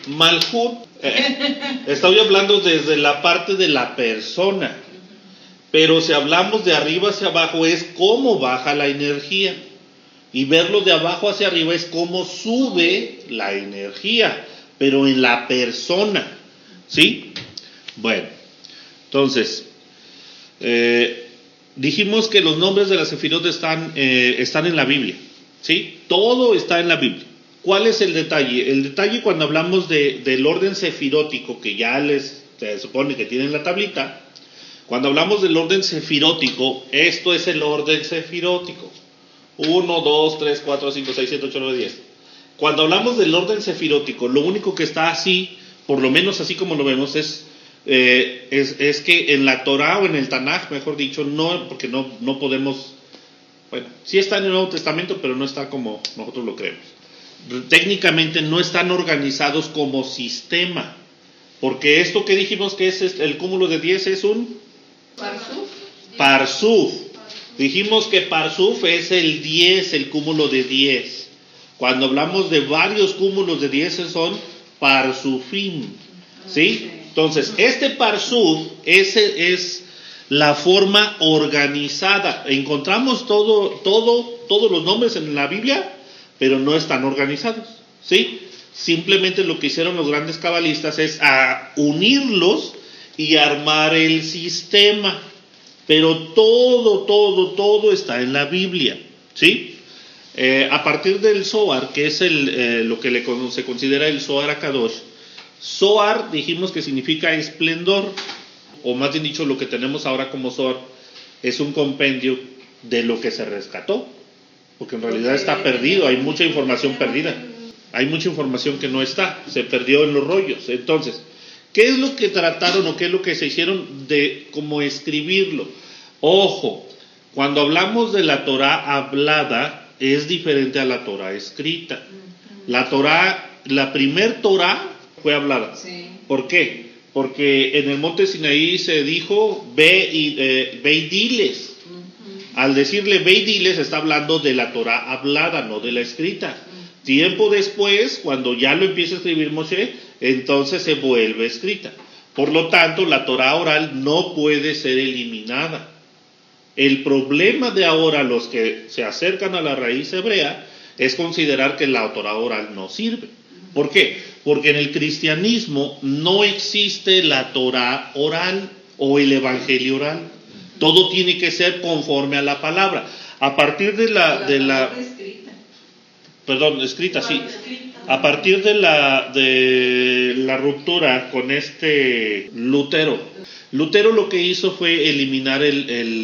Malhut, estoy hablando desde la parte de la persona, pero si hablamos de arriba hacia abajo es cómo baja la energía, y verlo de abajo hacia arriba es cómo sube la energía, pero en la persona, ¿sí? Bueno, entonces, dijimos que los nombres de las sefirot están en la Biblia, ¿sí? Todo está en la Biblia. ¿Cuál es el detalle? El detalle cuando hablamos del orden sefirótico, que ya se supone que tienen la tablita, cuando hablamos del orden sefirótico, esto es el orden sefirótico. 1, 2, 3, 4, 5, 6, 7, 8, 9, 10. Cuando hablamos del orden sefirótico, lo único que está así, por lo menos así como lo vemos, es que en la Torah o en el Tanaj, mejor dicho, no, porque no podemos, bueno, sí está en el Nuevo Testamento, pero no está como nosotros lo creemos. Técnicamente no están organizados como sistema, porque esto que dijimos que es el cúmulo de 10 es un Parsuf. Dijimos que Parsuf es el 10, el cúmulo de 10. Cuando hablamos de varios cúmulos de 10 son Parsufim, ¿sí? Entonces, este Parsuf es la forma organizada. Encontramos todos los nombres en la Biblia, pero no están organizados, ¿sí? Simplemente lo que hicieron los grandes cabalistas es unirlos y armar el sistema. Pero todo está en la Biblia, ¿sí? A partir del Zohar, que es lo que se considera el Zohar HaKadosh. Zohar dijimos que significa esplendor, o más bien dicho, lo que tenemos ahora como Zohar es un compendio de lo que se rescató, porque en realidad está perdido, hay mucha información perdida, hay mucha información que no está, se perdió en los rollos. Entonces, ¿qué es lo que trataron o qué es lo que se hicieron de cómo escribirlo? Ojo, cuando hablamos de la Torah hablada es diferente a la Torah escrita. La primer Torah fue hablada. Sí. ¿Por qué? Porque en el monte Sinaí se dijo ve y diles. Al decirle ve y diles está hablando de la Torah hablada, no de la escrita. Tiempo después, cuando ya lo empieza a escribir Moshe, entonces se vuelve escrita. Por lo tanto, la Torah oral no puede ser eliminada. El problema de ahora, los que se acercan a la raíz hebrea, es considerar que la Torah oral no sirve. ¿Por qué? Porque en el cristianismo no existe la Torah oral o el evangelio oral. Todo tiene que ser conforme a la palabra. A partir de la escrita, sí. A partir de la ruptura con Lutero lo que hizo fue eliminar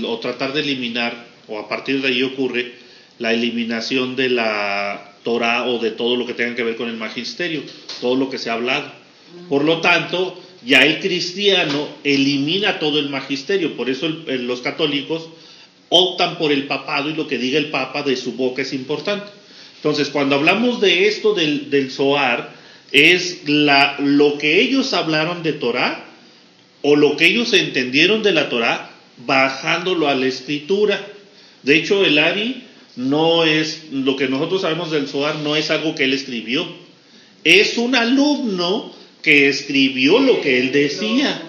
o tratar de eliminar, o a partir de ahí ocurre la eliminación de la Torah o de todo lo que tenga que ver con el magisterio, todo lo que se ha hablado. Por lo tanto, ya el cristiano elimina todo el magisterio, por eso los católicos optan por el papado y lo que diga el papa de su boca es importante. Entonces, cuando hablamos de esto del Zohar, es lo que ellos hablaron de Torah o lo que ellos entendieron de la Torah bajándolo a la escritura. De hecho, el Ari no es, lo que nosotros sabemos del Zohar no es algo que él escribió. Es un alumno que escribió lo que él decía.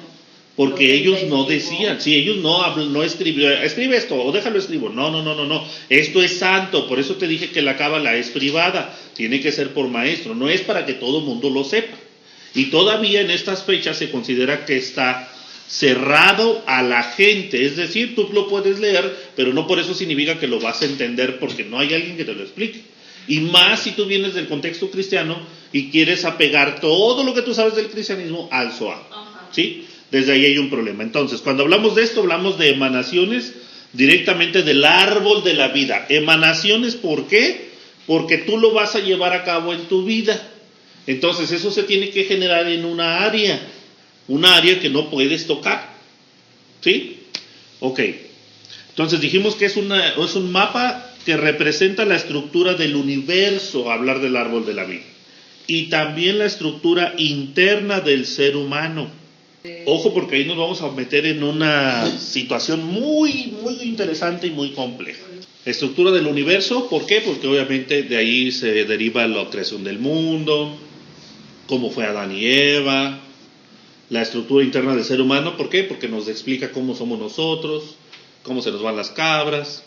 Porque ellos no decían, si ellos no escribieron, escribe esto o déjalo escribo. No. Esto es santo, por eso te dije que la cábala es privada, tiene que ser por maestro, no es para que todo el mundo lo sepa. Y todavía en estas fechas se considera que está cerrado a la gente, es decir, tú lo puedes leer, pero no por eso significa que lo vas a entender porque no hay alguien que te lo explique. Y más si tú vienes del contexto cristiano y quieres apegar todo lo que tú sabes del cristianismo al Zohar, ¿sí? Desde ahí hay un problema. Entonces, cuando hablamos de esto, hablamos de emanaciones directamente del árbol de la vida. Emanaciones, ¿por qué? Porque tú lo vas a llevar a cabo en tu vida. Entonces, eso se tiene que generar en una área que no puedes tocar. ¿Sí? Ok. Entonces, dijimos que es un mapa que representa la estructura del universo, hablar del árbol de la vida. Y también la estructura interna del ser humano. Ojo, porque ahí nos vamos a meter en una situación muy, muy interesante y muy compleja. Estructura del universo, ¿por qué? Porque obviamente de ahí se deriva la creación del mundo, cómo fue Adán y Eva, la estructura interna del ser humano. ¿Por qué? Porque nos explica cómo somos nosotros, cómo se nos van las cabras.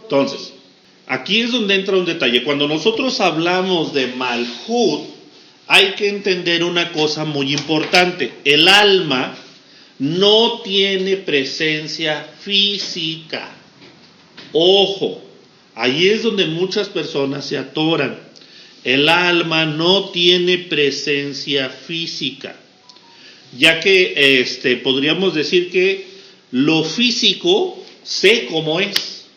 Entonces, aquí es donde entra un detalle. Cuando nosotros hablamos de Malhut, hay que entender una cosa muy importante. El alma no tiene presencia física. Ojo, ahí es donde muchas personas se atoran. El alma no tiene presencia física, ya que podríamos decir que lo físico sé cómo es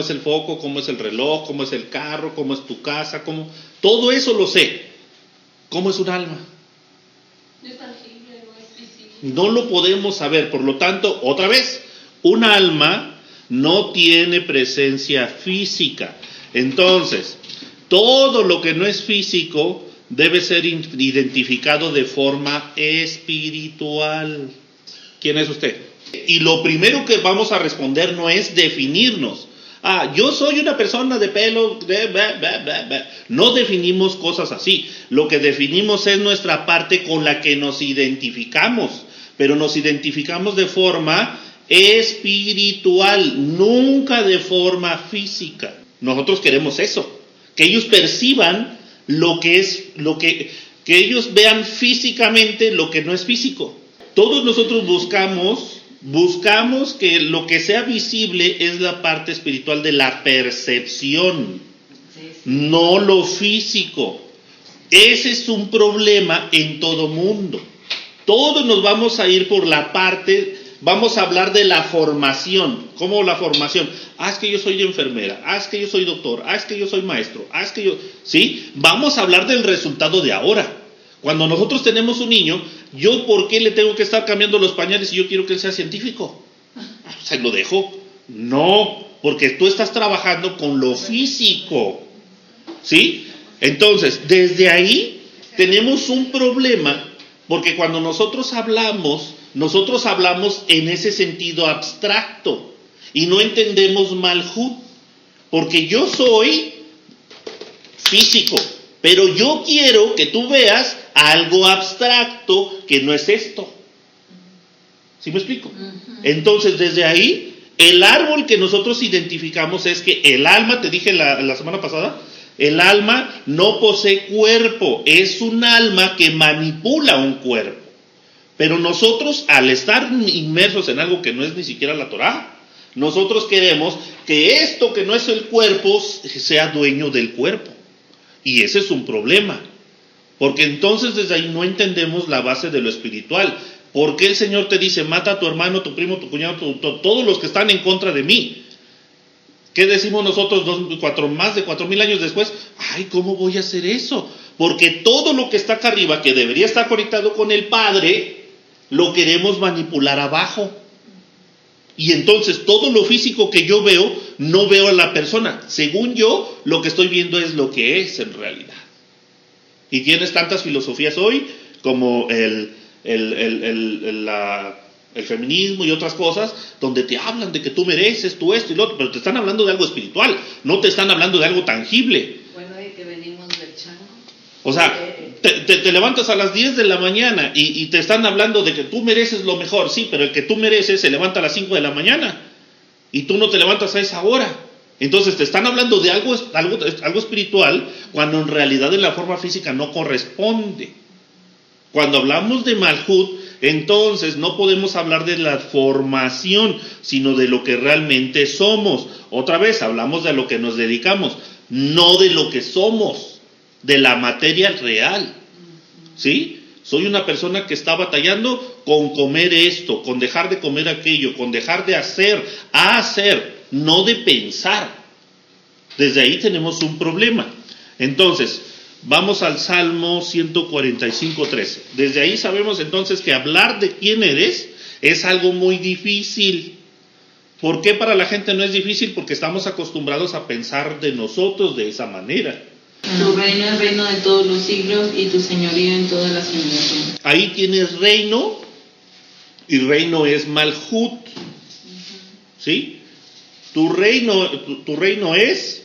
el foco, cómo es el reloj, cómo es el carro, cómo es tu casa, todo eso lo sé. ¿Cómo es un alma? No es tangible, no es visible. No lo podemos saber, por lo tanto, otra vez, un alma no tiene presencia física. Entonces, todo lo que no es físico debe ser identificado de forma espiritual. ¿Quién es usted? Y lo primero que vamos a responder no es definirnos. Yo soy una persona de pelo, no definimos cosas así. Lo que definimos es nuestra parte con la que nos identificamos, pero nos identificamos de forma espiritual, nunca de forma física. Nosotros queremos eso, que ellos perciban que ellos vean físicamente lo que no es físico. Todos nosotros buscamos que lo que sea visible es la parte espiritual de la percepción, no lo físico. Ese es un problema en todo mundo. Todos nos vamos a ir por la parte, vamos a hablar de la formación. ¿Cómo la formación? Es que yo soy enfermera, es que yo soy doctor, es que yo soy maestro, ¿sí? Vamos a hablar del resultado de ahora. Cuando nosotros tenemos un niño, ¿yo por qué le tengo que estar cambiando los pañales si yo quiero que él sea científico? ¿Se lo dejo? No, porque tú estás trabajando con lo físico, ¿sí? Entonces, desde ahí tenemos un problema, porque cuando nosotros hablamos en ese sentido abstracto y no entendemos Malhut, porque yo soy físico, pero yo quiero que tú veas algo abstracto que no es esto. ¿Sí me explico? Entonces, desde ahí, el árbol que nosotros identificamos es que el alma, te dije la semana pasada, el alma no posee cuerpo, es un alma que manipula un cuerpo. Pero nosotros, al estar inmersos en algo que no es ni siquiera la Torá, nosotros queremos que esto que no es el cuerpo sea dueño del cuerpo. Y ese es un problema. Porque entonces desde ahí no entendemos la base de lo espiritual. ¿Por qué el Señor te dice, mata a tu hermano, tu primo, tu cuñado, todos los que están en contra de mí? ¿Qué decimos nosotros más de 4,000 años después? ¿Cómo voy a hacer eso? Porque todo lo que está acá arriba, que debería estar conectado con el Padre, lo queremos manipular abajo. Y entonces todo lo físico que yo veo, no veo a la persona. Según yo, lo que estoy viendo es lo que es en realidad. Y tienes tantas filosofías hoy como el feminismo y otras cosas, donde te hablan de que tú mereces, tú esto y lo otro, pero te están hablando de algo espiritual, no te están hablando de algo tangible. Bueno, de que venimos del chango. O sea, te levantas a las 10 de la mañana y te están hablando de que tú mereces lo mejor, sí, pero el que tú mereces se levanta a las 5 de la mañana y tú no te levantas a esa hora. Entonces te están hablando de algo espiritual, cuando en realidad en la forma física no corresponde. Cuando hablamos de Malhut, entonces no podemos hablar de la formación, sino de lo que realmente somos. Otra vez, hablamos de lo que nos dedicamos, no de lo que somos, de la materia real. ¿Sí? Soy una persona que está batallando con comer esto, con dejar de comer aquello, con dejar de hacer, no de pensar. Desde ahí tenemos un problema. Entonces, vamos al Salmo 145:13. Desde ahí sabemos entonces que hablar de quién eres es algo muy difícil. ¿Por qué para la gente no es difícil? Porque estamos acostumbrados a pensar de nosotros de esa manera. Tu reino es reino de todos los siglos y tu señorío en todas las generaciones. Ahí tienes reino, y reino es Malhut. ¿Sí? Tu reino es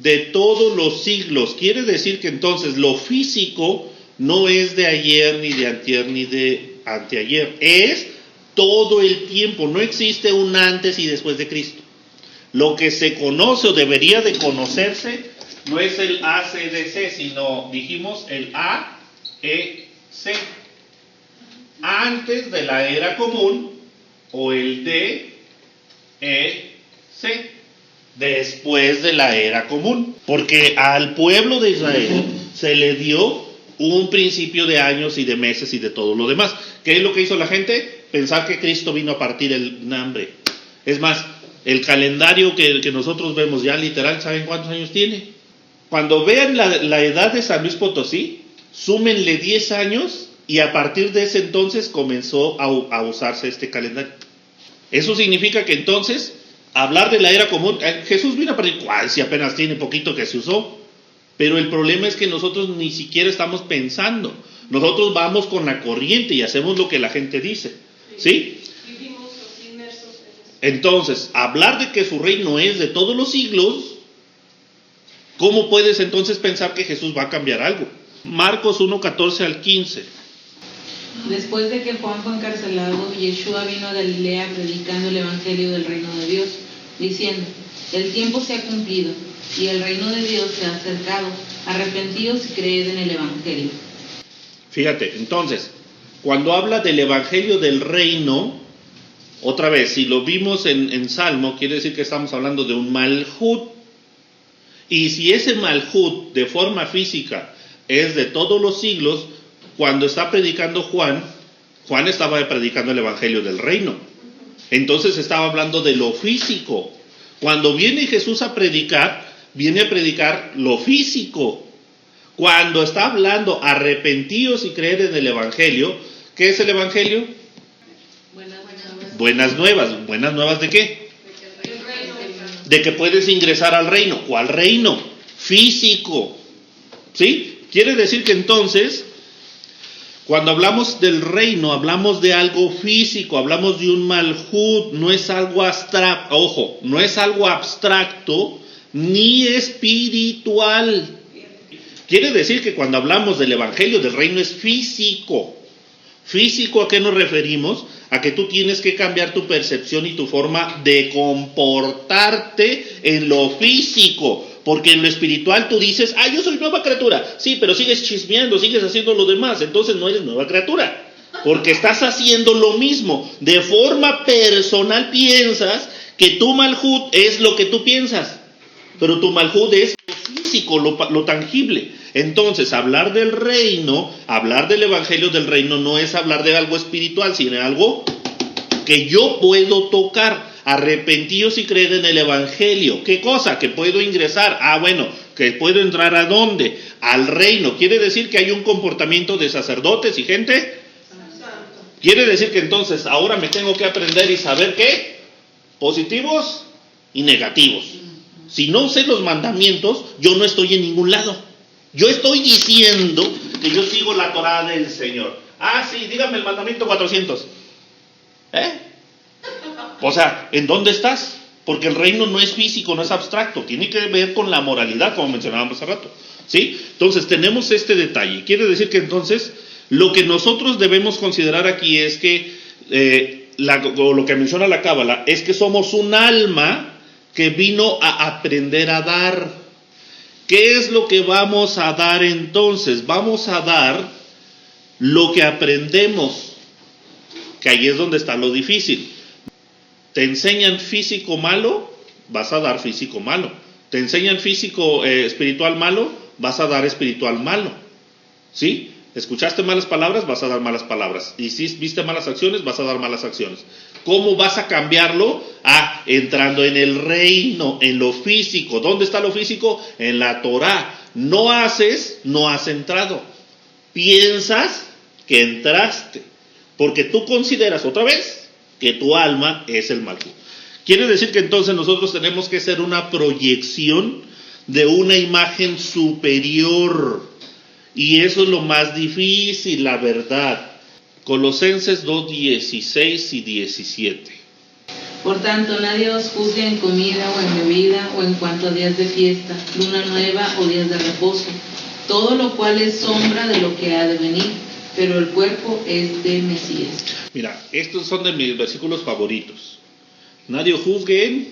de todos los siglos. Quiere decir que entonces lo físico no es de ayer, ni de antier, ni de anteayer. Es todo el tiempo. No existe un antes y después de Cristo. Lo que se conoce o debería de conocerse no es el ACDC, sino, dijimos, el AEC. Antes de la era común, o el DEC, después de la era común. Porque al pueblo de Israel se le dio un principio de años y de meses y de todo lo demás. ¿Qué es lo que hizo la gente? Pensar que Cristo vino a partir el hambre. Es más, el calendario que nosotros vemos ya literal, ¿saben cuántos años tiene? Cuando vean la edad de San Luis Potosí, súmenle 10 años y a partir de ese entonces comenzó a usarse este calendario. Eso significa que entonces, hablar de la era común, Jesús vino a partir, ¿cuál? Si apenas tiene poquito que se usó. Pero el problema es que nosotros ni siquiera estamos pensando. Nosotros vamos con la corriente y hacemos lo que la gente dice. ¿Sí? Entonces, hablar de que su reino es de todos los siglos, ¿cómo puedes entonces pensar que Jesús va a cambiar algo? Marcos 1:14 al 15. Después de que Juan fue encarcelado, Yeshua vino a Galilea predicando el evangelio del reino de Dios, diciendo: el tiempo se ha cumplido y el reino de Dios se ha acercado. Arrepentíos y creed en el evangelio. Fíjate, entonces, cuando habla del evangelio del reino, otra vez, si lo vimos en Salmo, quiere decir que estamos hablando de un malhut. Y si ese malhut de forma física es de todos los siglos, cuando está predicando Juan estaba predicando el evangelio del reino. Entonces estaba hablando de lo físico. Cuando viene Jesús a predicar, viene a predicar lo físico. Cuando está hablando arrepentíos y creed en el evangelio, ¿qué es el evangelio? Buenas nuevas. ¿Buenas nuevas de qué? De que puedes ingresar al reino. ¿Cuál reino? Físico. ¿Sí? Quiere decir que entonces, cuando hablamos del reino, hablamos de algo físico, hablamos de un malhut, no es algo abstracto, ojo, no es algo abstracto ni espiritual. Quiere decir que cuando hablamos del evangelio del reino es físico. ¿Físico a qué nos referimos? A que tú tienes que cambiar tu percepción y tu forma de comportarte en lo físico. Porque en lo espiritual tú dices, yo soy nueva criatura. Sí, pero sigues chismeando, sigues haciendo lo demás. Entonces no eres nueva criatura. Porque estás haciendo lo mismo. De forma personal piensas que tu malhut es lo que tú piensas. Pero tu malhut es lo físico, lo tangible. Entonces, hablar del reino, hablar del evangelio del reino no es hablar de algo espiritual, sino de algo que yo puedo tocar. Arrepentíos y creed en el evangelio. ¿Qué cosa? Que puedo ingresar. Bueno, que puedo entrar ¿a dónde? Al reino. ¿Quiere decir que hay un comportamiento de sacerdotes y gente? Quiere decir que entonces ahora me tengo que aprender y saber qué? Positivos y negativos. Si no sé los mandamientos, yo no estoy en ningún lado. Yo estoy diciendo que yo sigo la Torá del Señor. Sí, dígame el mandamiento 400. O sea, ¿en dónde estás? Porque el reino no es físico, no es abstracto. Tiene que ver con la moralidad, como mencionábamos hace rato. ¿Sí? Entonces, tenemos este detalle. Quiere decir que entonces, lo que nosotros debemos considerar aquí es que, lo que menciona la Cábala, es que somos un alma que vino a aprender a dar. ¿Qué es lo que vamos a dar entonces? Vamos a dar lo que aprendemos, que ahí es donde está lo difícil. Te enseñan físico malo, vas a dar físico malo. Te enseñan físico espiritual malo, vas a dar espiritual malo. ¿Sí? Escuchaste malas palabras, vas a dar malas palabras. Y si viste malas acciones, vas a dar malas acciones. ¿Cómo vas a cambiarlo? Entrando en el reino, en lo físico. ¿Dónde está lo físico? En la Torá. No has entrado. Piensas que entraste. Porque tú consideras otra vez que tu alma es el malhut. Quiere decir que entonces nosotros tenemos que ser una proyección de una imagen superior. Y eso es lo más difícil, la verdad. Colosenses 2:16 y 17. Por tanto, nadie os juzgue en comida o en bebida o en cuanto a días de fiesta, luna nueva o días de reposo, todo lo cual es sombra de lo que ha de venir, pero el cuerpo es del Mesías. Mira, estos son de mis versículos favoritos. Nadie os juzgue en...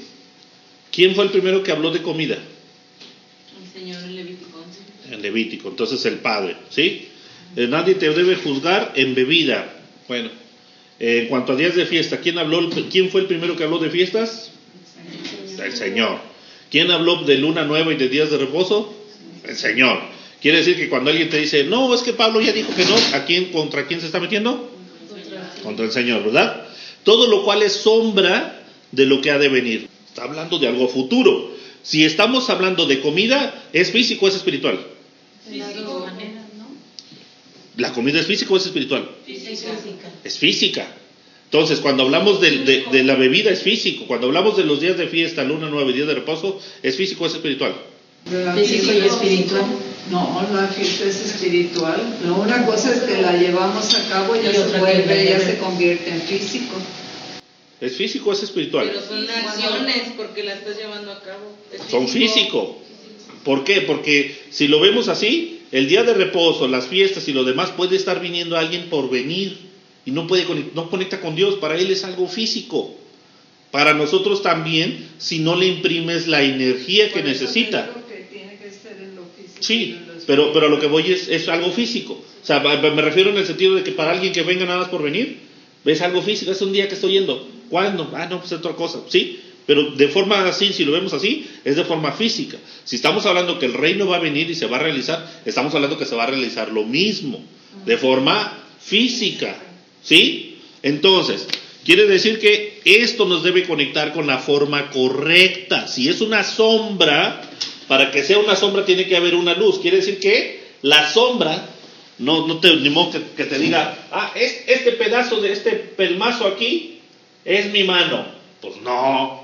¿Quién fue el primero que habló de comida? El Señor en Levítico 11. En Levítico, entonces el Padre, ¿sí? Nadie te debe juzgar en bebida. Bueno, en cuanto a días de fiesta, ¿quién fue el primero que habló de fiestas? El Señor. ¿Quién habló de luna nueva y de días de reposo? El Señor. Quiere decir que cuando alguien te dice, no, es que Pablo ya dijo que no, ¿contra quién se está metiendo? Contra el Señor, ¿verdad? Todo lo cual es sombra de lo que ha de venir. Está hablando de algo futuro. Si estamos hablando de comida, ¿es físico o es espiritual? Físico. ¿La comida es física o es espiritual? Física. Es física. Entonces, cuando hablamos de la bebida es físico. Cuando hablamos de los días de fiesta, luna nueva y días de reposo, ¿es físico o es espiritual? Físico y espiritual. No, la fiesta es espiritual. No, una cosa es que la llevamos a cabo y ya se vuelve, ya se convierte en físico. ¿Es físico o es espiritual? Pero son acciones porque la estás llevando a cabo. Son físico. ¿Por qué? Porque si lo vemos así, el día de reposo, las fiestas y lo demás, puede estar viniendo alguien por venir y no conecta con Dios. Para él es algo físico. Para nosotros también, si no le imprimes la energía que necesita. Sí, pero a lo que voy es algo físico. O sea, me refiero en el sentido de que para alguien que venga nada más por venir, es algo físico. Es un día que estoy yendo. ¿Cuándo? No, pues es otra cosa. Sí, pero de forma así, si lo vemos así, es de forma física. Si estamos hablando que el reino va a venir y se va a realizar, estamos hablando que se va a realizar lo mismo, de forma física. ¿Sí? Entonces, quiere decir que esto nos debe conectar con la forma correcta. Si es una sombra, para que sea una sombra tiene que haber una luz. Quiere decir que la sombra, ni modo que te diga, este pedazo de este pelmazo aquí es mi mano. Pues no.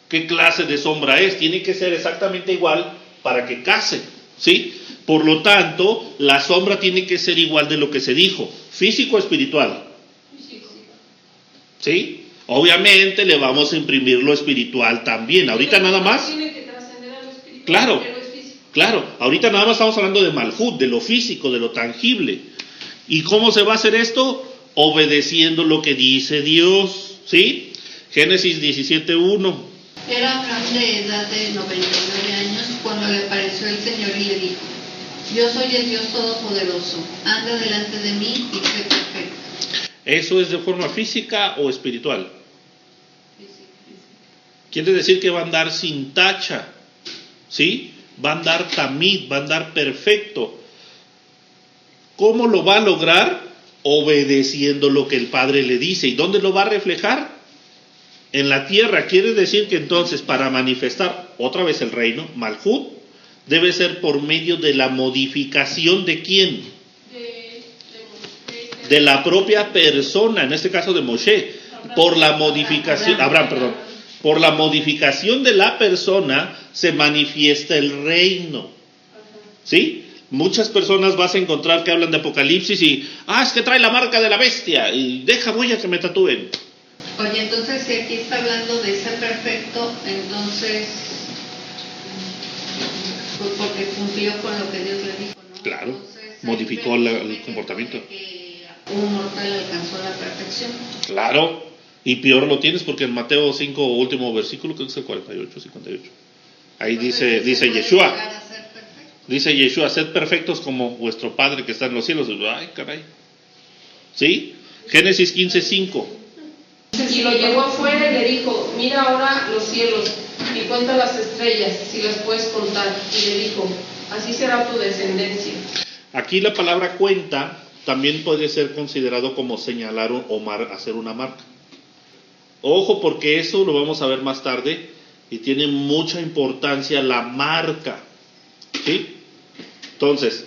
¿Qué clase de sombra es? Tiene que ser exactamente igual para que case. ¿Sí? Por lo tanto, la sombra tiene que ser igual de lo que se dijo. ¿Físico o espiritual? ¿Sí? Obviamente le vamos a imprimir lo espiritual también. Ahorita nada más. Tiene que trascender a lo espiritual, Claro, pero es físico. claro. Ahorita nada más estamos hablando de Malhut, de lo físico, de lo tangible. ¿Y cómo se va a hacer esto? Obedeciendo lo que dice Dios. ¿Sí? Génesis 17:1. Era Abraham de edad de 99 años cuando le apareció el Señor y le dijo: Yo soy el Dios Todopoderoso, anda delante de mí y sé perfecto. ¿Eso es de forma física o espiritual? Quiere decir que va a andar sin tacha, ¿sí? Va a andar tamid, va a andar perfecto. ¿Cómo lo va a lograr? Obedeciendo lo que el Padre le dice. ¿Y dónde lo va a reflejar? En la tierra. Quiere decir que entonces para manifestar otra vez el reino, Malhut, debe ser por medio de la modificación de ¿quién? De la propia persona, en este caso de Moshe, por la modificación, Abraham, perdón, por la modificación de la persona se manifiesta el reino. ¿Sí? Muchas personas vas a encontrar que hablan de Apocalipsis y, es que trae la marca de la bestia y voy a que me tatúen. Oye, entonces si aquí está hablando de ser perfecto, entonces, pues porque cumplió con lo que Dios le dijo, ¿no? Claro, Entonces, modificó el comportamiento. Un mortal alcanzó la perfección. Claro, y peor lo tienes porque en Mateo 5, último versículo, creo que es el 48, 58. Ahí dice Yeshua, dice Yeshua, sed perfectos como vuestro Padre que está en los cielos. Ay, caray. ¿Sí? Génesis 15:5. Y lo llevó afuera y le dijo: Mira ahora los cielos y cuenta las estrellas, si las puedes contar. Y le dijo: Así será tu descendencia. Aquí la palabra cuenta también puede ser considerado como señalar o hacer una marca. Ojo, porque eso lo vamos a ver más tarde y tiene mucha importancia la marca. ¿Sí? Entonces,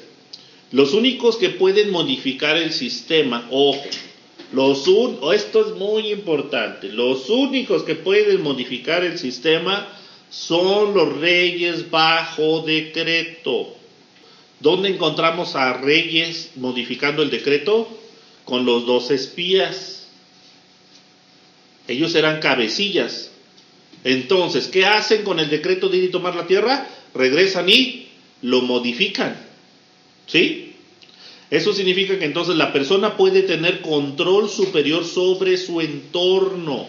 los únicos que pueden modificar el sistema, ojo, esto es muy importante, los únicos que pueden modificar el sistema son los reyes bajo decreto. ¿Dónde encontramos a reyes modificando el decreto? Con los 2 espías. Ellos eran cabecillas. Entonces, ¿qué hacen con el decreto de ir y tomar la tierra? Regresan y lo modifican. ¿Sí? Eso significa que entonces la persona puede tener control superior sobre su entorno.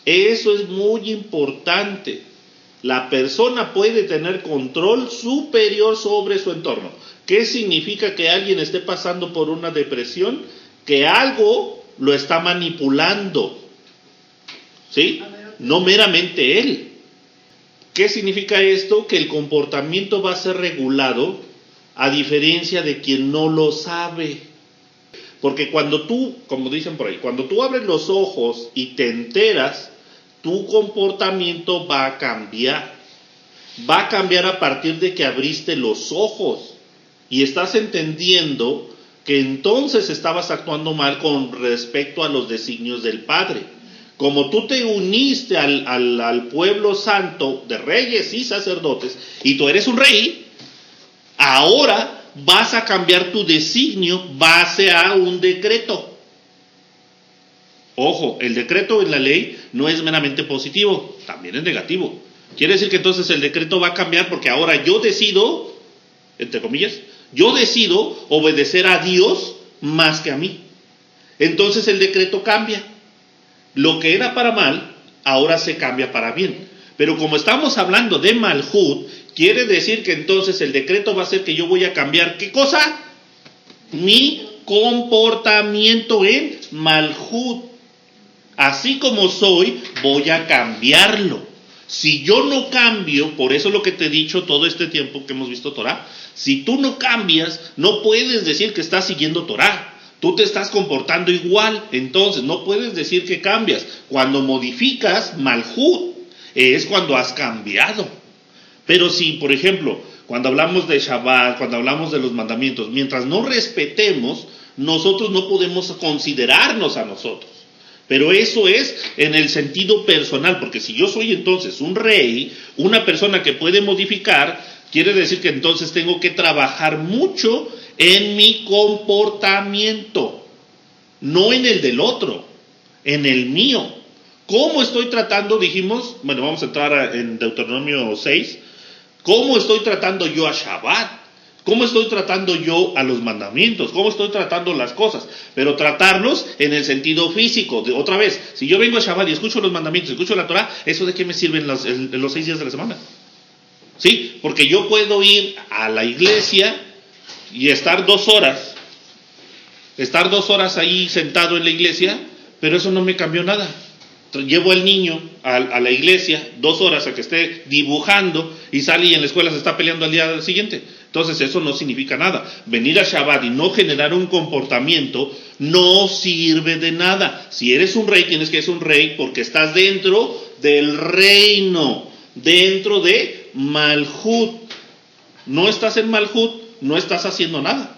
Eso es muy importante. La persona puede tener control superior sobre su entorno. ¿Qué significa que alguien esté pasando por una depresión? Que algo lo está manipulando. ¿Sí? No meramente él. ¿Qué significa esto? Que el comportamiento va a ser regulado a diferencia de quien no lo sabe. Porque cuando tú, como dicen por ahí, cuando tú abres los ojos y te enteras, tu comportamiento va a cambiar. Va a cambiar a partir de que abriste los ojos y estás entendiendo que entonces estabas actuando mal con respecto a los designios del Padre. Como tú te uniste al pueblo santo de reyes y sacerdotes y tú eres un rey, ahora vas a cambiar tu designio base a un decreto. Ojo, el decreto en la ley no es meramente positivo, también es negativo. Quiere decir que entonces el decreto va a cambiar porque ahora yo decido, entre comillas, yo decido obedecer a Dios más que a mí. Entonces el decreto cambia. Lo que era para mal, ahora se cambia para bien. Pero como estamos hablando de Malhut, quiere decir que entonces el decreto va a ser que yo voy a cambiar, ¿qué cosa? Mi comportamiento en Malhut. Así como soy, voy a cambiarlo. Si yo no cambio, por eso lo que te he dicho todo este tiempo que hemos visto Torah, si tú no cambias, no puedes decir que estás siguiendo Torah. Tú te estás comportando igual, entonces no puedes decir que cambias. Cuando modificas Malhut, es cuando has cambiado. Pero si, por ejemplo, cuando hablamos de Shabbat, cuando hablamos de los mandamientos, mientras no respetemos, nosotros no podemos considerarnos a nosotros. Pero eso es en el sentido personal, porque si yo soy entonces un rey, una persona que puede modificar, quiere decir que entonces tengo que trabajar mucho en mi comportamiento, no en el del otro, en el mío. ¿Cómo estoy tratando? Dijimos, bueno, vamos a entrar en Deuteronomio 6, ¿cómo estoy tratando yo a Shabbat? ¿Cómo estoy tratando yo a los mandamientos? ¿Cómo estoy tratando las cosas? Pero tratarlos en el sentido físico. Otra vez, si yo vengo a Shabbat y escucho los mandamientos, escucho la Torah, ¿eso de qué me sirve en los 6 días de la semana? ¿Sí? Porque yo puedo ir a la iglesia y estar 2 horas. Estar 2 horas ahí sentado en la iglesia, pero eso no me cambió nada. Llevo al niño a la iglesia 2 horas a que esté dibujando y sale y en la escuela se está peleando al día siguiente. Entonces eso no significa nada. Venir a Shabbat y no generar un comportamiento no sirve de nada. Si eres un rey, tienes que ser un rey porque estás dentro del reino, dentro de Malhut. No estás en Malhut, no estás haciendo nada.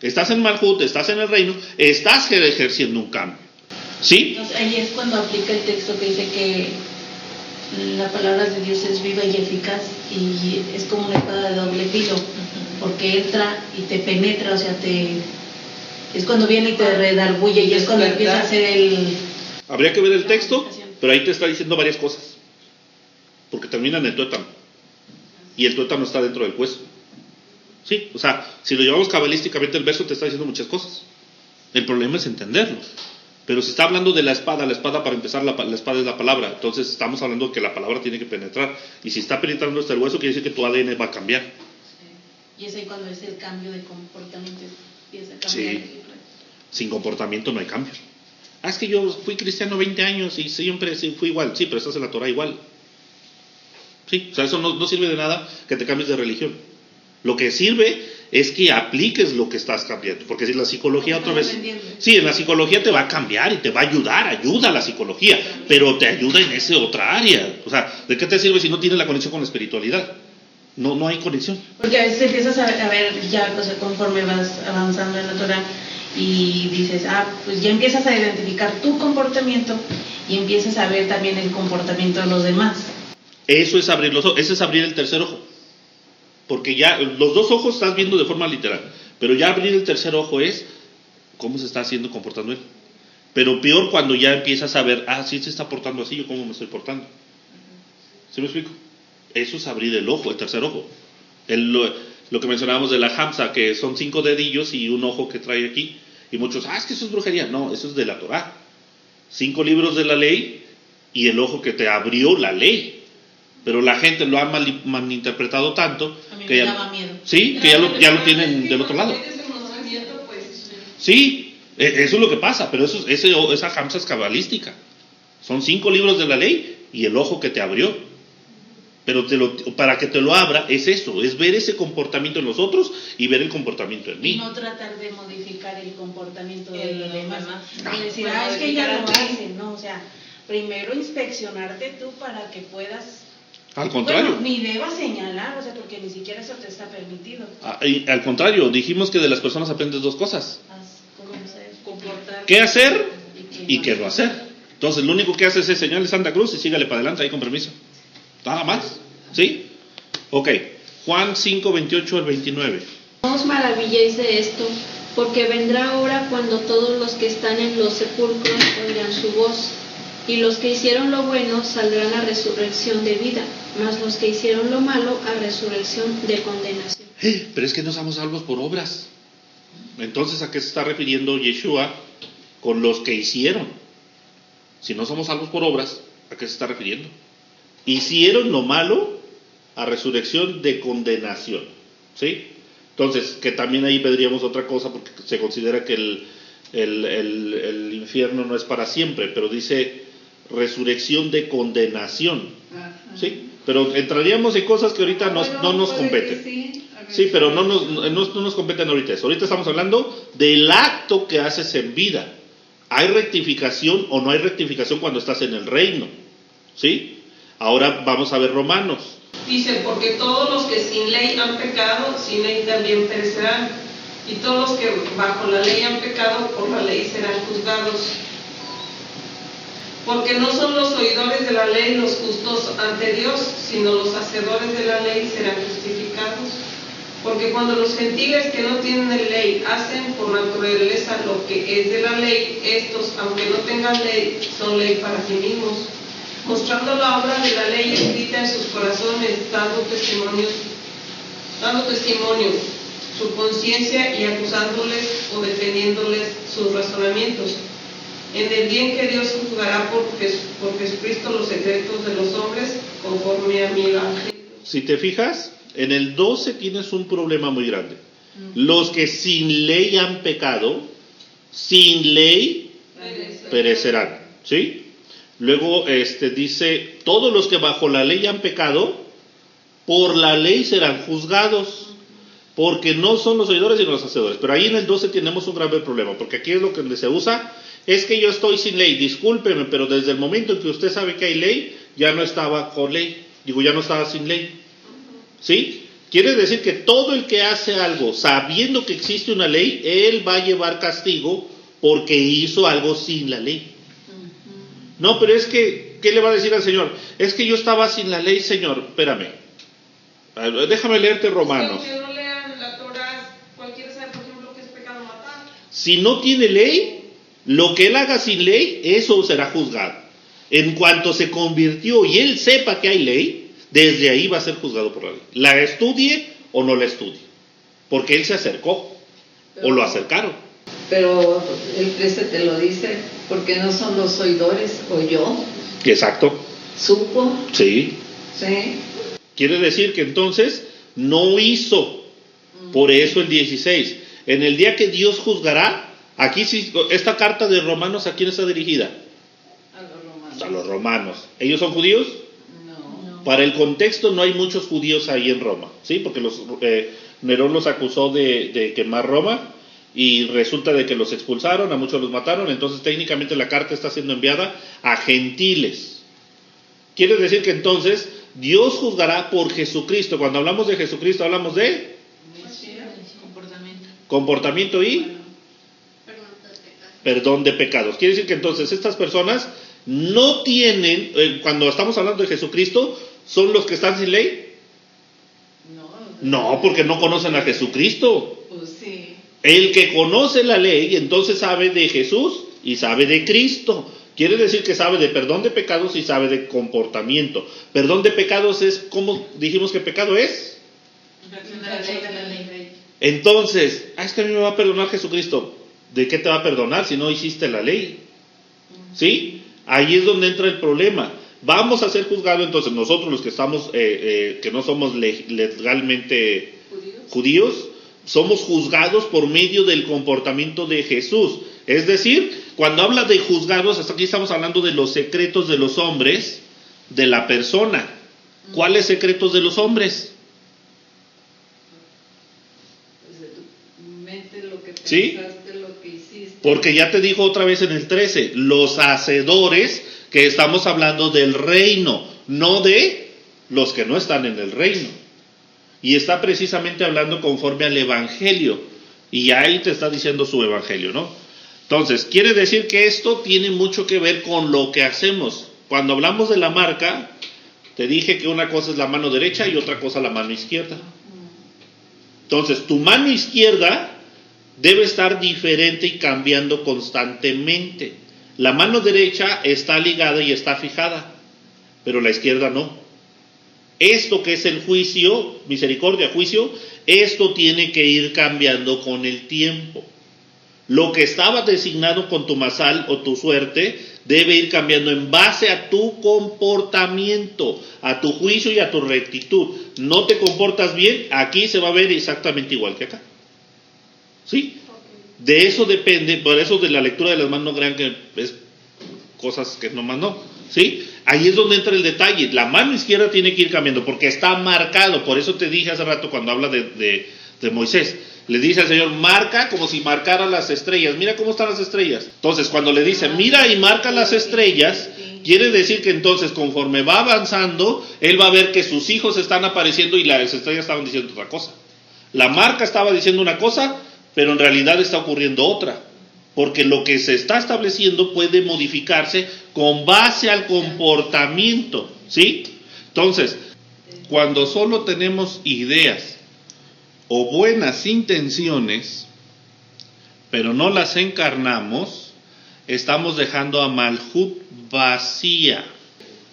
Estás en Malhut, estás en el reino, estás ejerciendo un cambio. ¿Sí? Entonces, ahí es cuando aplica el texto que dice que la palabra de Dios es viva y eficaz y es como una espada de doble filo, porque entra y te penetra, o sea, es cuando viene y te redarguye y es cuando empieza a hacer el... Habría que ver el texto, pero ahí te está diciendo varias cosas, porque termina en el tuétano y el tuétano está dentro del hueso. Sí, o sea, si lo llevamos cabalísticamente el verso te está diciendo muchas cosas. El problema es entenderlo. Pero si está hablando de la espada para empezar, la espada es la palabra. Entonces estamos hablando de que la palabra tiene que penetrar. Y si está penetrando hasta el hueso, quiere decir que tu ADN va a cambiar. Y es ahí cuando es el cambio de comportamiento. Empieza a cambiar. Sí. Sin comportamiento no hay cambio. Es que yo fui cristiano 20 años y siempre fui igual. Sí, pero estás en la Torah igual. Sí, o sea, eso no sirve de nada que te cambies de religión. Lo que sirve es que apliques lo que estás cambiando, porque si la psicología otra vez, sí, en la psicología te va a cambiar y te va a ayuda a la psicología, pero te ayuda en esa otra área. O sea, ¿de qué te sirve si no tienes la conexión con la espiritualidad? No hay conexión. Porque a veces empiezas a ver ya, o sea, conforme vas avanzando en la Torah y dices, pues ya empiezas a identificar tu comportamiento y empiezas a ver también el comportamiento de los demás. Eso es abrir los ojos, ese es abrir el tercer ojo. Porque ya los 2 ojos estás viendo de forma literal, pero ya abrir el tercer ojo es cómo se está comportando él. Pero peor cuando ya empiezas a ver, sí se está portando así, ¿yo cómo me estoy portando? ¿Sí me explico? Eso es abrir el ojo, el tercer ojo. Lo que mencionábamos de la hamsa, que son 5 dedillos y un ojo que trae aquí. Y muchos, es que eso es brujería. No, eso es de la Torah. 5 libros de la ley y el ojo que te abrió la ley. Pero la gente lo ha malinterpretado tanto A mí que me ya, daba miedo. sí, que ya lo tienen del otro lado. Sí, eso es lo que pasa, pero esa hamsa es cabalística. Son 5 libros de la ley y el ojo que te abrió. Pero para que te lo abra es eso, es ver ese comportamiento en los otros y ver el comportamiento en mí. No tratar de modificar el comportamiento de El los demás. demás. Y decir, Bueno, es que ella lo modificar a ti. hace, ¿no? O sea, primero inspeccionarte tú para que puedas... Al contrario. Bueno, ni debas señalar, o sea, porque ni siquiera eso te está permitido. Al contrario, dijimos que de las personas aprendes 2 cosas. Comportar. ¿Qué hacer y no qué no hacer? Entonces, lo único que haces es señale Santa Cruz y sígale para adelante ahí con permiso. Nada más. ¿Sí? Ok. Juan 5, 28 al 29. No os maravilléis de esto, porque vendrá hora cuando todos los que están en los sepulcros oirán su voz, y los que hicieron lo bueno saldrán a resurrección de vida, mas los que hicieron lo malo a resurrección de condenación. Pero es que no somos salvos por obras. Entonces, ¿a qué se está refiriendo Yeshua con los que hicieron? Si no somos salvos por obras, ¿a qué se está refiriendo? Hicieron lo malo a resurrección de condenación. ¿Sí? Entonces, que también ahí pediríamos otra cosa, porque se considera que el infierno no es para siempre, pero dice resurrección de condenación. ¿Sí? Pero entraríamos en cosas que ahorita no nos competen. Sí, pero no nos competen ahorita eso. Ahorita estamos hablando del acto que haces en vida. ¿Hay rectificación o no hay rectificación cuando estás en el reino? ¿Sí? Ahora vamos a ver Romanos. Dice, porque todos los que sin ley han pecado, sin ley también perecerán. Y todos los que bajo la ley han pecado, por la ley serán juzgados. Porque no son los oidores de la ley los justos ante Dios, sino los hacedores de la ley serán justificados. Porque cuando los gentiles que no tienen ley hacen por naturaleza lo que es de la ley, estos, aunque no tengan ley, son ley para sí mismos, mostrando la obra de la ley escrita en sus corazones, dando testimonio su conciencia y acusándoles o defendiéndoles sus razonamientos. En el día en que Dios juzgará por Jesucristo los secretos de los hombres, conforme a mi evangelio. Si te fijas, en el 12 tienes un problema muy grande. Los que sin ley han pecado, sin ley perecerán. ¿Sí? Luego dice, todos los que bajo la ley han pecado, por la ley serán juzgados, porque no son los oidores sino los hacedores. Pero ahí en el 12 tenemos un grave problema, porque aquí es lo que se usa, es que yo estoy sin ley, discúlpeme, pero desde el momento en que usted sabe que hay ley, ya no estaba con ley, ya no estaba sin ley. ¿Sí? Quiere decir que todo el que hace algo sabiendo que existe una ley, él va a llevar castigo porque hizo algo sin la ley. No, pero es que, ¿qué le va a decir al Señor? Es que yo estaba sin la ley, Señor. Espérame. Déjame leerte Romanos. Que no lean la Torah, cualquiera sabe, por ejemplo, que es pecado matar. Si no tiene ley, lo que él haga sin ley, eso será juzgado. En cuanto se convirtió y él sepa que hay ley, desde ahí va a ser juzgado por la ley. La estudie o no la estudie. Porque él se acercó o lo acercaron. Pero el 13 te lo dice, porque no son los oidores, oyó, Exacto. supo, Sí. ¿sí? Quiere decir que entonces no hizo. Por eso el 16. En el día que Dios juzgará, aquí sí, esta carta de Romanos, ¿a quién está dirigida? A los romanos. A los romanos. ¿Ellos son judíos? No. Para el contexto no hay muchos judíos ahí en Roma, ¿sí? Porque Nerón los acusó de quemar Roma y resulta de que los expulsaron, a muchos los mataron, entonces técnicamente la carta está siendo enviada a gentiles. Quiere decir que entonces Dios juzgará por Jesucristo. Cuando hablamos de Jesucristo hablamos de comportamiento y perdón de pecados. Quiere decir que entonces estas personas no tienen, cuando estamos hablando de Jesucristo, ¿son los que están sin ley? No, porque no conocen a Jesucristo. Pues sí. El que conoce la ley, entonces sabe de Jesús y sabe de Cristo. Quiere decir que sabe de perdón de pecados y sabe de comportamiento. Perdón de pecados es, ¿cómo dijimos que pecado es? Entonces, es que a mí me va a perdonar Jesucristo. ¿De qué te va a perdonar si no hiciste la ley? ¿Sí? Ahí es donde entra el problema. Vamos a ser juzgados entonces nosotros los que estamos, que no somos legalmente judíos, somos juzgados por medio del comportamiento de Jesús. Es decir, cuando habla de juzgados, hasta aquí estamos hablando de los secretos de los hombres, de la persona. ¿Cuáles secretos de los hombres? Pues de tu mente, lo que pensaste, ¿Sí? lo que hiciste. Porque ya te dijo otra vez en el 13, los hacedores, que estamos hablando del reino, no de los que no están en el reino. Y está precisamente hablando conforme al evangelio. Y ahí te está diciendo su evangelio, ¿no? Entonces, quiere decir que esto tiene mucho que ver con lo que hacemos. Cuando hablamos de la marca, te dije que una cosa es la mano derecha y otra cosa la mano izquierda. Entonces, tu mano izquierda debe estar diferente y cambiando constantemente. La mano derecha está ligada y está fijada, pero la izquierda no. Esto que es el juicio, misericordia, juicio, esto tiene que ir cambiando con el tiempo. Lo que estaba designado con tu masal o tu suerte debe ir cambiando en base a tu comportamiento, a tu juicio y a tu rectitud. No te comportas bien, aquí se va a ver exactamente igual que acá. ¿Sí? De eso depende, por eso de la lectura de las manos no crean que es cosas que nomás no. ¿Sí? Ahí es donde entra el detalle. La mano izquierda tiene que ir cambiando porque está marcado. Por eso te dije hace rato cuando habla de Moisés. Le dice al Señor, marca como si marcara las estrellas. Mira cómo están las estrellas. Entonces, cuando le dice, mira y marca las estrellas, quiere decir que entonces, conforme va avanzando, él va a ver que sus hijos están apareciendo y las estrellas estaban diciendo otra cosa. La marca estaba diciendo una cosa, pero en realidad está ocurriendo otra. Porque lo que se está estableciendo puede modificarse con base al comportamiento. ¿Sí? Entonces, cuando solo tenemos ideas o buenas intenciones, pero no las encarnamos, estamos dejando a Malhut vacía.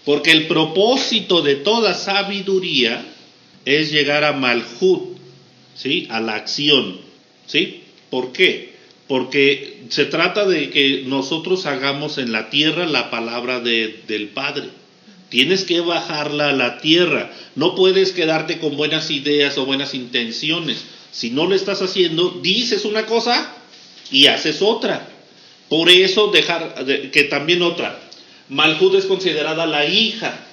Porque el propósito de toda sabiduría es llegar a Malhut, ¿sí? A la acción, ¿sí? ¿Por qué? Porque se trata de que nosotros hagamos en la tierra la palabra del Padre. Tienes que bajarla a la tierra. No puedes quedarte con buenas ideas o buenas intenciones. Si no lo estás haciendo, dices una cosa y haces otra. Por eso que también otra. Malhut es considerada la hija.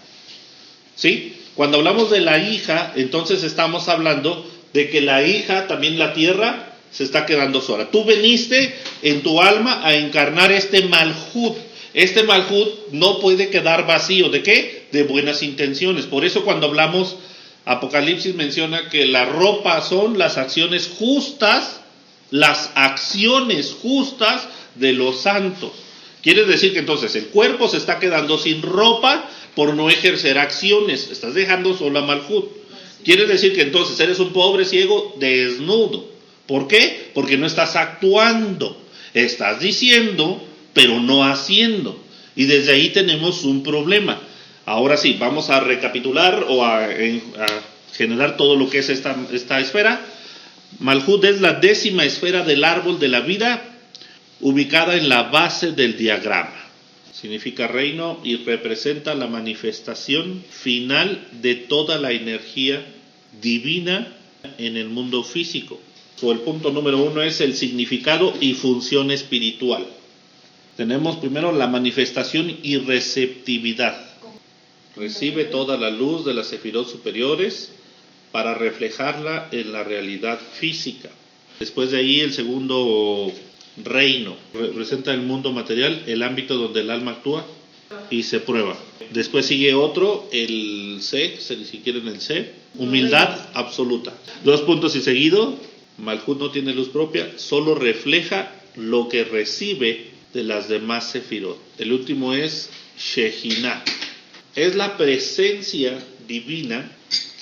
¿Sí? Cuando hablamos de la hija, entonces estamos hablando de que la hija, también la tierra, se está quedando sola. Tú veniste en tu alma a encarnar este Malhut. Este Malhut no puede quedar vacío. ¿De qué? De buenas intenciones. Por eso cuando hablamos, Apocalipsis menciona que la ropa son las acciones justas, de los santos. Quiere decir que entonces el cuerpo se está quedando sin ropa por no ejercer acciones. Estás dejando solo a Malhut. Quiere decir que entonces eres un pobre ciego desnudo. ¿Por qué? Porque no estás actuando. Estás diciendo, pero no haciendo. Y desde ahí tenemos un problema. Ahora sí, vamos a recapitular o a generar todo lo que es esta esfera. Malhut es la 10ª esfera del árbol de la vida, ubicada en la base del diagrama. Significa reino y representa la manifestación final de toda la energía divina en el mundo físico. El punto número 1 es el significado y función espiritual. Tenemos primero la manifestación y receptividad. Recibe toda la luz de las sefirot superiores para reflejarla en la realidad física. Después de ahí el segundo reino. Representa el mundo material, el ámbito donde el alma actúa y se prueba. Después sigue otro, el C, si quieren el C, humildad absoluta. 2 puntos y seguido. Malhut no tiene luz propia, solo refleja lo que recibe de las demás sefirot. El último es Shejinah. Es la presencia divina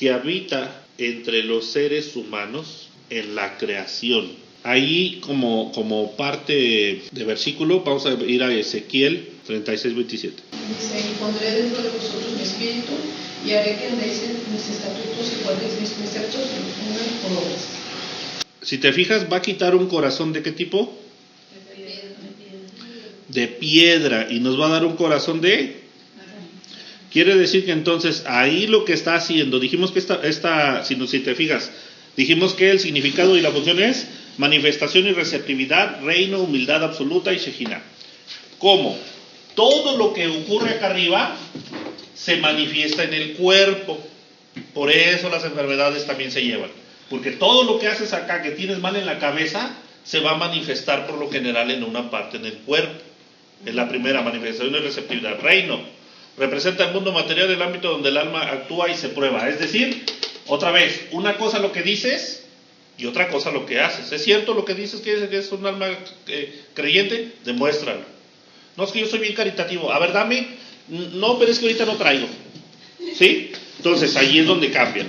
que habita entre los seres humanos en la creación. Ahí como parte de versículo, vamos a ir a Ezequiel 36, 27. Dice, y pondré dentro de vosotros mi espíritu, y haré que andéis en mis estatutos y guardéis mis preceptos y los pongan por obras. Si te fijas, va a quitar un corazón ¿de qué tipo? De piedra, y nos va a dar un corazón de... Quiere decir que entonces ahí lo que está haciendo, dijimos que si te fijas, dijimos que el significado y la función es manifestación y receptividad, reino, humildad absoluta y Shejinah. ¿Cómo? Todo lo que ocurre acá arriba se manifiesta en el cuerpo. Por eso las enfermedades también se llevan. Porque todo lo que haces acá, que tienes mal en la cabeza, se va a manifestar por lo general en una parte en el cuerpo. Es la primera manifestación y receptividad. Reino representa el mundo material, el ámbito donde el alma actúa y se prueba. Es decir, otra vez, una cosa lo que dices y otra cosa lo que haces. ¿Es cierto lo que dices que es un alma creyente? Demuéstralo. No, es que yo soy bien caritativo. A ver, dame. No, pero es que ahorita no traigo. ¿Sí? Entonces, ahí es donde cambia.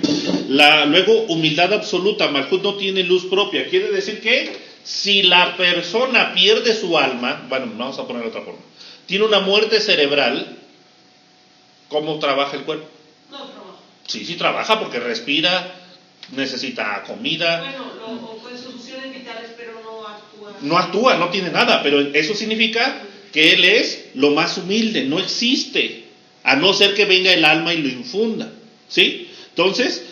Luego, humildad absoluta. Malhut no tiene luz propia. Quiere decir que si la persona pierde su alma, bueno, vamos a poner de otra forma, tiene una muerte cerebral, ¿cómo trabaja el cuerpo? No trabaja. Sí trabaja porque respira, necesita comida. Bueno, o con soluciones vitales, pero no actúa. No actúa, no tiene nada, pero eso significa que él es lo más humilde, no existe, a no ser que venga el alma y lo infunda, ¿sí? Entonces,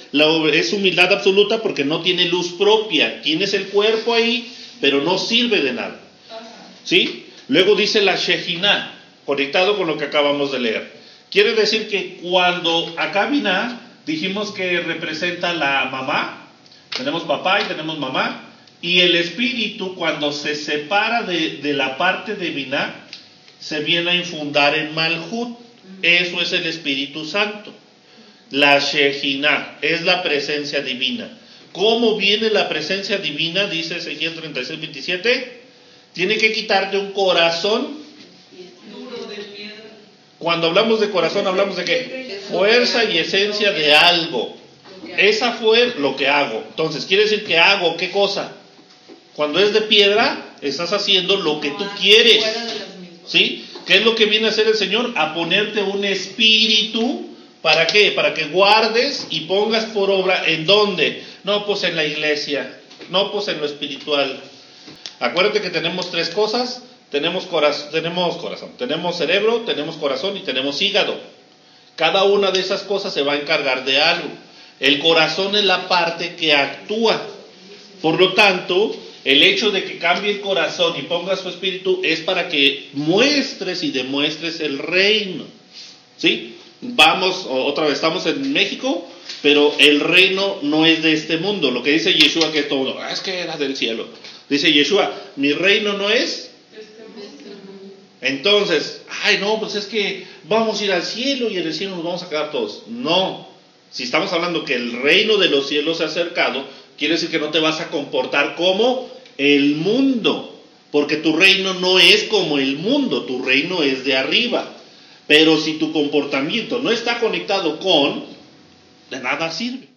es humildad absoluta porque no tiene luz propia, tienes el cuerpo ahí, pero no sirve de nada, ¿sí? Luego dice la Shejinah, conectado con lo que acabamos de leer. Quiere decir que cuando acá Binah, dijimos que representa la mamá, tenemos papá y tenemos mamá, y el espíritu cuando se separa de la parte de Binah, se viene a infundar en Malhut. Eso es el Espíritu Santo. La Shejinah es la presencia divina. ¿Cómo viene la presencia divina? Dice Ezequiel 36, 27. Tiene que quitarte un corazón Duro de piedra. Cuando hablamos de corazón, hablamos de qué? Fuerza y esencia de algo. Esa fue lo que hago. Entonces, quiere decir que hago, ¿qué cosa? Cuando es de piedra, estás haciendo lo que tú quieres. ¿Sí? ¿Qué es lo que viene a hacer el Señor? A ponerte un espíritu. ¿Para qué? Para que guardes y pongas por obra. ¿En dónde? No, pues en la iglesia. No, pues en lo espiritual. Acuérdate que tenemos tres cosas. Tenemos corazón, tenemos cerebro, tenemos corazón y tenemos hígado. Cada una de esas cosas se va a encargar de algo. El corazón es la parte que actúa. Por lo tanto, el hecho de que cambie el corazón y pongas su espíritu es para que muestres y demuestres el reino. ¿Sí? Vamos, otra vez, estamos en México, pero el reino no es de este mundo. Lo que dice Yeshua, que todo, es que era del cielo. Dice Yeshua, mi reino no es. Entonces, pues es que vamos a ir al cielo y en el cielo nos vamos a quedar todos. No, si estamos hablando que el reino de los cielos se ha acercado, quiere decir que no te vas a comportar como el mundo, porque tu reino no es como el mundo, tu reino es de arriba. Pero si tu comportamiento no está conectado con, de nada sirve.